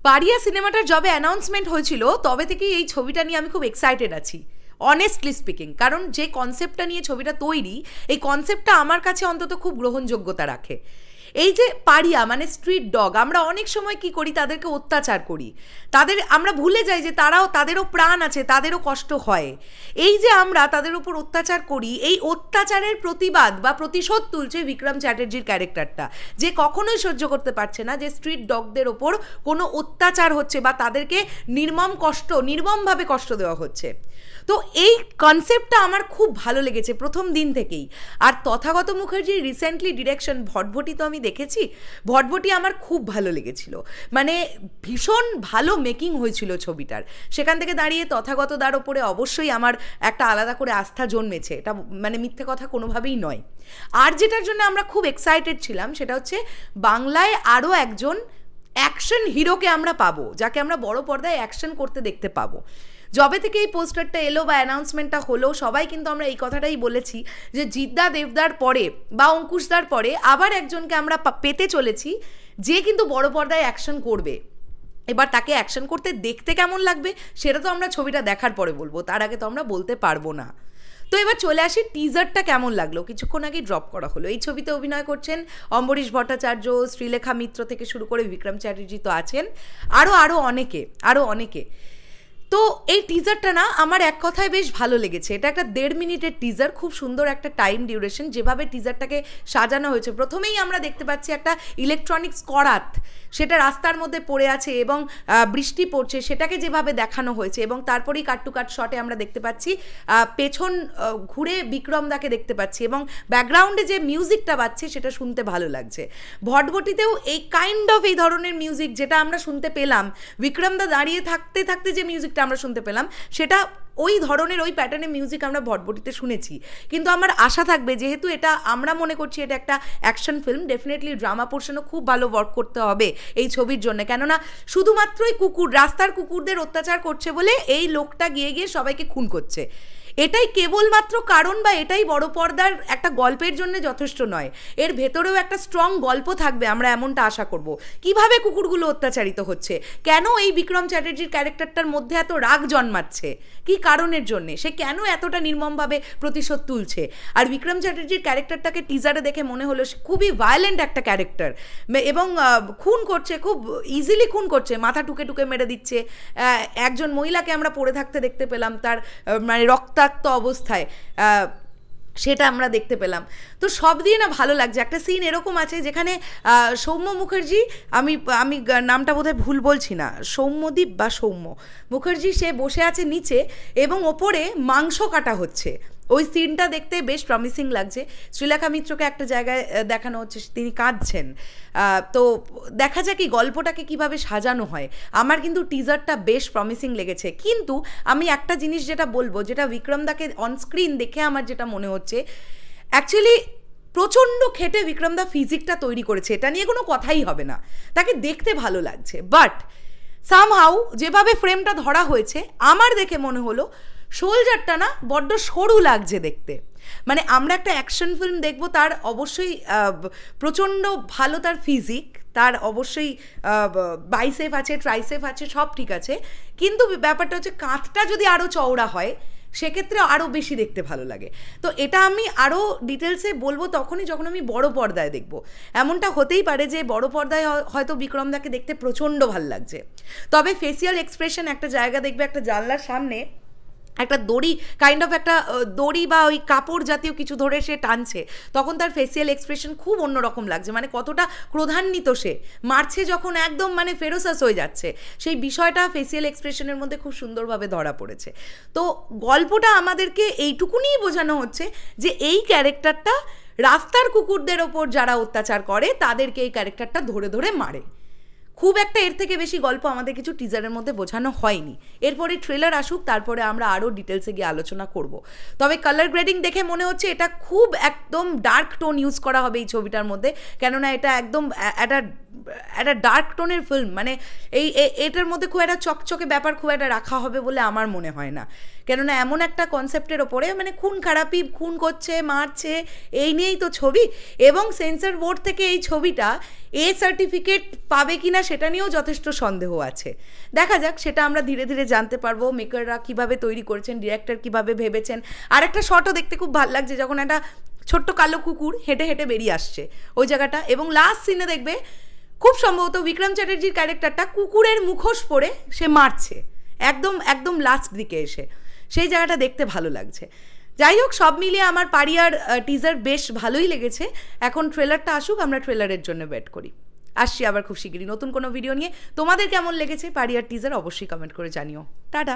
পারিয়া সিনেমাটার যবে অ্যানাউন্সমেন্ট হয়েছিল তবে থেকেই এই ছবিটা নিয়ে আমি খুব এক্সাইটেড আছি, অনেস্টলি স্পিকিং। কারণ যে কনসেপ্টটা নিয়ে ছবিটা তৈরি, এই কনসেপ্টটা আমার কাছে অন্তত খুব গ্রহণযোগ্যতা রাখে। এই যে পারিয়া মানে স্ট্রিট ডগ, আমরা অনেক সময় কি করি, তাদেরকে অত্যাচার করি, আমরা ভুলে যাই যে তাদেরও প্রাণ আছে, তাদেরও কষ্ট হয়। এই যে আমরা তাদের উপর অত্যাচার করি, এই অত্যাচারের প্রতিবাদ বা প্রতিশোধ তুলছে বিক্রম চ্যাটার্জির ক্যারেক্টারটা, যে কখনোই সহ্য করতে পারছে না যে স্ট্রিট ডগদের ওপর কোনো অত্যাচার হচ্ছে বা তাদেরকে নির্মমভাবে কষ্ট দেওয়া হচ্ছে। তো এই কনসেপ্টটা আমার খুব ভালো লেগেছে প্রথম দিন থেকেই। আর তথাগত মুখার্জির রিসেন্টলি ডিরেকশন ভটভটি তো আমি দেখেছি, ভটভটি আমার খুব ভালো লেগেছিল, মানে ভীষণ ভালো মেকিং হয়েছিল ছবিটার। সেখান থেকে দাঁড়িয়ে তথাগত দার ওপরে অবশ্যই আমার একটা আলাদা করে আস্থা জন্মেছে, এটা মানে মিথ্যে কথা কোনোভাবেই নয়। আর যেটার জন্য আমরা খুব এক্সাইটেড ছিলাম সেটা হচ্ছে বাংলায় আরও একজন অ্যাকশন হিরোকে আমরা পাবো, যাকে আমরা বড় পর্দায় অ্যাকশন করতে দেখতে পাবো। যবে থেকে এই পোস্টারটা এলো বা অ্যানাউন্সমেন্টটা হলো, সবাই কিন্তু আমরা এই কথাটাই বলেছি যে জিদ্দা দেবদার পরে বা অঙ্কুশদার পরে আবার একজনকে আমরা পেতে চলেছি যে কিন্তু বড় পর্দায় অ্যাকশন করবে। এবার তাকে অ্যাকশন করতে দেখতে কেমন লাগবে সেটা তো আমরা ছবিটা দেখার পরে বলবো, তার আগে তো আমরা বলতে পারবো না। তো এবার চলে আসি টিজারটা কেমন লাগলো। কিছুক্ষণ আগে ড্রপ করা হলো। এই ছবিতে অভিনয় করছেন অম্বরীশ ভট্টাচার্য, শ্রীলেখা মিত্র থেকে শুরু করে বিক্রম চ্যাটার্জি তো আছেন, আরও অনেকে। তো এই টিজারটা না আমার এক কথায় বেশ ভালো লেগেছে। এটা একটা 1.5 মিনিটের টিজার, খুব সুন্দর একটা টাইম ডিউরেশন। যেভাবে টিজারটাকে সাজানো হয়েছে, প্রথমেই আমরা দেখতে পাচ্ছি একটা ইলেকট্রনিক্স করাত, সেটা রাস্তার মধ্যে পড়ে আছে এবং বৃষ্টি পড়ছে, সেটাকে যেভাবে দেখানো হয়েছে, এবং তারপরেই কাট টু কাট শটে আমরা দেখতে পাচ্ছি পেছন ঘুরে বিক্রমদাকে দেখতে পাচ্ছি, এবং ব্যাকগ্রাউন্ডে যে মিউজিকটা বাজছে সেটা শুনতে ভালো লাগছে। ভটভটিতেও এই ধরনের মিউজিক যেটা আমরা শুনতে পেলাম, বিক্রমদা দাঁড়িয়ে থাকতে থাকতে যে মিউজিকটা আমরা শুনতে পেলাম, সেটা ওই ধরনের ওই প্যাটার্নের মিউজিক আমরা ভটভটিতে শুনেছি। কিন্তু আমার আশা থাকবে, যেহেতু এটা আমরা মনে করছি এটা একটা অ্যাকশন ফিল্ম, ডেফিনেটলি ড্রামা পোর্শনও খুব ভালো ওয়ার্ক করতে হবে এই ছবির জন্য। কেননা শুধুমাত্রই রাস্তার কুকুরদের অত্যাচার করছে বলে এই লোকটা গিয়ে গিয়ে সবাইকে খুন করছে, এটাই কেবলমাত্র কারণ বা এটাই বড় পর্দার একটা গল্পের জন্য যথেষ্ট নয়। এর ভেতরেও একটা স্ট্রং গল্প থাকবে, আমরা এমনটা আশা করব। কিভাবে কুকুরগুলো অত্যাচারিত হচ্ছে, কেন এই বিক্রম চ্যাটার্জির ক্যারেক্টারটার মধ্যে এত রাগ জন্মাচ্ছে, কি কারণের জন্যে, সে কেন এতটা নির্মমভাবে প্রতিশোধ তুলছে। আর বিক্রম চ্যাটার্জির ক্যারেক্টারটাকে টিজারে দেখে মনে হলো সে খুবই ভায়োলেন্ট একটা ক্যারেক্টার, এবং খুন করছে, খুব ইজিলি খুন করছে, মাথা টুকে টুকে মেরে দিচ্ছে। একজন মহিলাকে আমরা পড়ে থাকতে দেখতে পেলাম, তার মানে রক্তাক্ত অবস্থায়, সেটা আমরা দেখতে পেলাম। তো সব দিয়ে না ভালো লাগছে। একটা সিন এরকম আছে যেখানে সৌম্য মুখার্জি, আমি নামটা বোধহয় ভুল বলছি না, সৌম্যদীপ বা সৌম্য মুখার্জি, সে বসে আছে নিচে এবং ওপরে মাংস কাটা হচ্ছে। ওই সিনটা দেখতে বেশ প্রমিসিং লাগছে। শ্রীলেখা মিত্রকে একটা জায়গায় দেখানো হচ্ছে তিনি কাঁদছেন। তো দেখা যাক এই গল্পটাকে কিভাবে সাজানো হয়। আমার কিন্তু টিজারটা বেশ প্রমিসিং লেগেছে। কিন্তু আমি একটা জিনিস যেটা বলবো, যেটা বিক্রমদাকে অনস্ক্রিন দেখে আমার যেটা মনে হচ্ছে, অ্যাকচুয়ালি প্রচণ্ড খেটে বিক্রমদা ফিজিকটা তৈরি করেছে, এটা নিয়ে কোনো কথাই হবে না, তাকে দেখতে ভালো লাগছে। বাট সামহাউ যেভাবে ফ্রেমটা ধরা হয়েছে, আমার দেখে মনে হলো শোলজারটা না বড্ড সরু লাগছে দেখতে। মানে আমরা একটা অ্যাকশন ফিল্ম দেখবো, তার অবশ্যই প্রচণ্ড ভালো তার ফিজিক, তার অবশ্যই বাইসেপ আছে, ট্রাইসেপ আছে, সব ঠিক আছে, কিন্তু ব্যাপারটা হচ্ছে কাঁধটা যদি আরও চওড়া হয় সেক্ষেত্রে আরও বেশি দেখতে ভালো লাগে। তো এটা আমি আরও ডিটেলসে বলবো তখনই যখন আমি বড় পর্দায় দেখব। এমনটা হতেই পারে যে বড় পর্দায় হয়তো বিক্রমদাকে দেখতে প্রচণ্ড ভাল লাগছে, তবে ফেসিয়াল এক্সপ্রেশন একটা জায়গা দেখবে, একটা জানলার সামনে একটা দড়ি, কাইন্ড অফ একটা দড়ি বা ওই কাপড় জাতীয় কিছু ধরে সে টানছে, তখন তার ফেসিয়াল এক্সপ্রেশন খুব অন্যরকম লাগছে। মানে কতটা ক্রোধান্বিত সে, মারছে যখন একদম মানে ফেরোসাস হয়ে যাচ্ছে, সেই বিষয়টা ফেসিয়াল এক্সপ্রেশনের মধ্যে খুব সুন্দরভাবে ধরা পড়েছে। তো গল্পটা আমাদেরকে এইটুকুনিই বোঝানো হচ্ছে যে এই ক্যারেক্টারটা রাস্তার কুকুরদের ওপর যারা অত্যাচার করে তাদেরকে এই ক্যারেক্টারটা ধরে ধরে মারে। খুব একটা এর থেকে বেশি গল্প আমাদের কিছু টিজারের মধ্যে বোঝানো হয়নি। এরপরে ট্রেলার আসুক, তারপরে আমরা আরও ডিটেলসে গিয়ে আলোচনা করব। তবে কালার গ্রেডিং দেখে মনে হচ্ছে এটা খুব একদম ডার্ক টোন ইউজ করা হবে এই ছবিটার মধ্যে, কেননা এটা একদম একটা একটা ডার্ক টোনের ফিল্ম, মানে এটার মধ্যে খুব একটা চকচকে ব্যাপার খুব একটা রাখা হবে বলে আমার মনে হয় না। কেননা এমন একটা কনসেপ্টের ওপরে মানে খুন খারাপি, খুন করছে, মারছে, এই নিয়েই তো ছবি। এবং সেন্সর বোর্ড থেকে এই ছবিটা সার্টিফিকেট পাবে কি না সেটা নিয়েও যথেষ্ট সন্দেহ আছে। দেখা যাক, সেটা আমরা ধীরে ধীরে জানতে পারবো। মেকাররা কীভাবে তৈরি করেছেন, ডিরেক্টর কীভাবে ভেবেছেন। আর একটা শটও দেখতে খুব ভালো লাগছে, যখন একটা ছোট্ট কালো কুকুর হেঁটে হেঁটে বেরিয়ে আসছে ওই জায়গাটা, এবং লাস্ট সিনে দেখবে খুব সম্ভবত বিক্রম চ্যাটার্জির ক্যারেক্টারটা কুকুরের মুখোশ পরে সে মারছে একদম একদম লাস্ট দিকে এসে, সেই জায়গাটা দেখতে ভালো লাগছে। যাই হোক, সব মিলিয়ে আমার পারিয়ার টিজার বেশ ভালোই লেগেছে। এখন ট্রেলারটা আসুক, আমরা ট্রেলারের জন্য ওয়েট করি। আসছি আবার খুব শিগগিরই নতুন কোনো ভিডিও নিয়ে। তোমাদের কেমন লেগেছে পারিয়ার টিজার অবশ্যই কমেন্ট করে জানিও। টাটা।